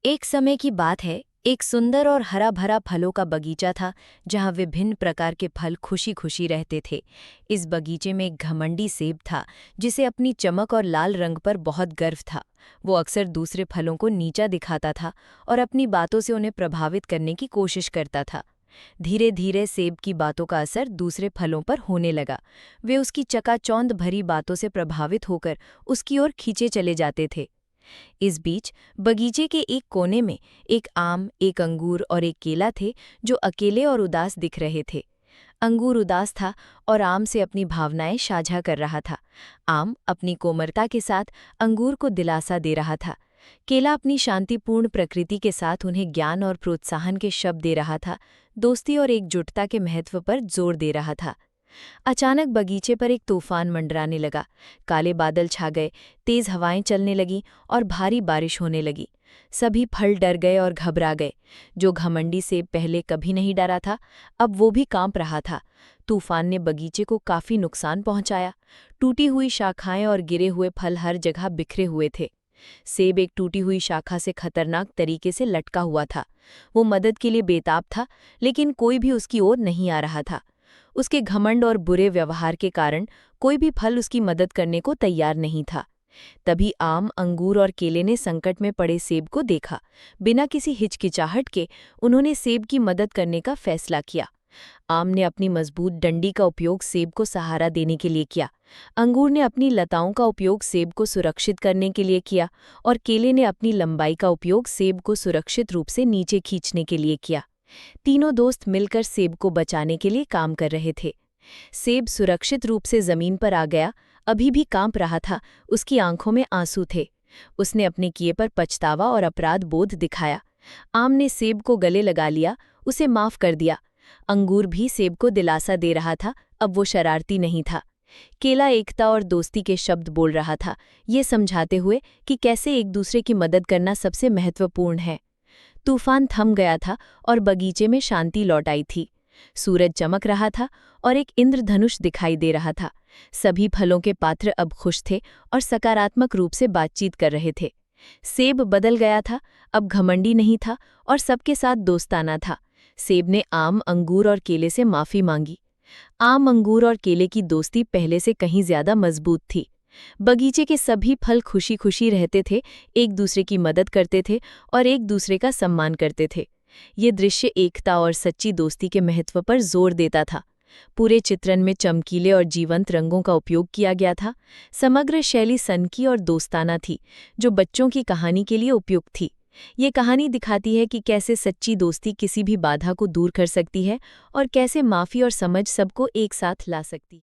एक समय की बात है, एक सुंदर और हरा भरा फलों का बगीचा था जहाँ विभिन्न प्रकार के फल खुशी खुशी रहते थे। इस बगीचे में एक घमंडी सेब था जिसे अपनी चमक और लाल रंग पर बहुत गर्व था। वो अक्सर दूसरे फलों को नीचा दिखाता था और अपनी बातों से उन्हें प्रभावित करने की कोशिश करता था। धीरे धीरे सेब की बातों का असर दूसरे फलों पर होने लगा। वे उसकी चकाचौंध भरी बातों से प्रभावित होकर उसकी ओर खींचे चले जाते थे। इस बीच बगीचे के एक कोने में एक आम, एक अंगूर और एक केला थे जो अकेले और उदास दिख रहे थे। अंगूर उदास था और आम से अपनी भावनाएं साझा कर रहा था। आम अपनी कोमलता के साथ अंगूर को दिलासा दे रहा था। केला अपनी शांतिपूर्ण प्रकृति के साथ उन्हें ज्ञान और प्रोत्साहन के शब्द दे रहा था, दोस्ती और एकजुटता के महत्व पर जोर दे रहा था। अचानक बगीचे पर एक तूफान मंडराने लगा। काले बादल छा गए, तेज हवाएं चलने लगीं और भारी बारिश होने लगी। सभी फल डर गए और घबरा गए। जो घमंडी सेब पहले कभी नहीं डरा था, अब वो भी कांप रहा था। तूफान ने बगीचे को काफी नुकसान पहुंचाया। टूटी हुई शाखाएं और गिरे हुए फल हर जगह बिखरे हुए थे। सेब एक टूटी हुई शाखा से खतरनाक तरीके से लटका हुआ था। वो मदद के लिए बेताब था, लेकिन कोई भी उसकी ओर नहीं आ रहा था। उसके घमंड और बुरे व्यवहार के कारण कोई भी फल उसकी मदद करने को तैयार नहीं था। तभी आम, अंगूर और केले ने संकट में पड़े सेब को देखा। बिना किसी हिचकिचाहट के उन्होंने सेब की मदद करने का फैसला किया। आम ने अपनी मजबूत डंडी का उपयोग सेब को सहारा देने के लिए किया। अंगूर ने अपनी लताओं का उपयोग सेब को सुरक्षित करने के लिए किया और केले ने अपनी लंबाई का उपयोग सेब को सुरक्षित रूप से नीचे खींचने के लिए किया। तीनों दोस्त मिलकर सेब को बचाने के लिए काम कर रहे थे। सेब सुरक्षित रूप से जमीन पर आ गया, अभी भी कांप रहा था, उसकी आंखों में आंसू थे। उसने अपने किए पर पछतावा और अपराध बोध दिखाया। आम ने सेब को गले लगा लिया, उसे माफ कर दिया। अंगूर भी सेब को दिलासा दे रहा था, अब वो शरारती नहीं था। केला एकता और दोस्ती के शब्द बोल रहा था, ये समझाते हुए कि कैसे एक दूसरे की मदद करना सबसे महत्वपूर्ण है। तूफान थम गया था और बगीचे में शांति लौट आई थी। सूरज चमक रहा था और एक इंद्रधनुष दिखाई दे रहा था। सभी फलों के पात्र अब खुश थे और सकारात्मक रूप से बातचीत कर रहे थे। सेब बदल गया था, अब घमंडी नहीं था और सबके साथ दोस्ताना था। सेब ने आम, अंगूर और केले से माफी मांगी। आम, अंगूर और केले की दोस्ती पहले से कहीं ज्यादा मजबूत थी। बगीचे के सभी फल खुशी खुशी रहते थे, एक दूसरे की मदद करते थे और एक दूसरे का सम्मान करते थे। ये दृश्य एकता और सच्ची दोस्ती के महत्व पर जोर देता था। पूरे चित्रण में चमकीले और जीवंत रंगों का उपयोग किया गया था। समग्र शैली सनकी और दोस्ताना थी, जो बच्चों की कहानी के लिए उपयुक्त थी। ये कहानी दिखाती है कि कैसे सच्ची दोस्ती किसी भी बाधा को दूर कर सकती है और कैसे माफ़ी और समझ सबको एक साथ ला सकती है।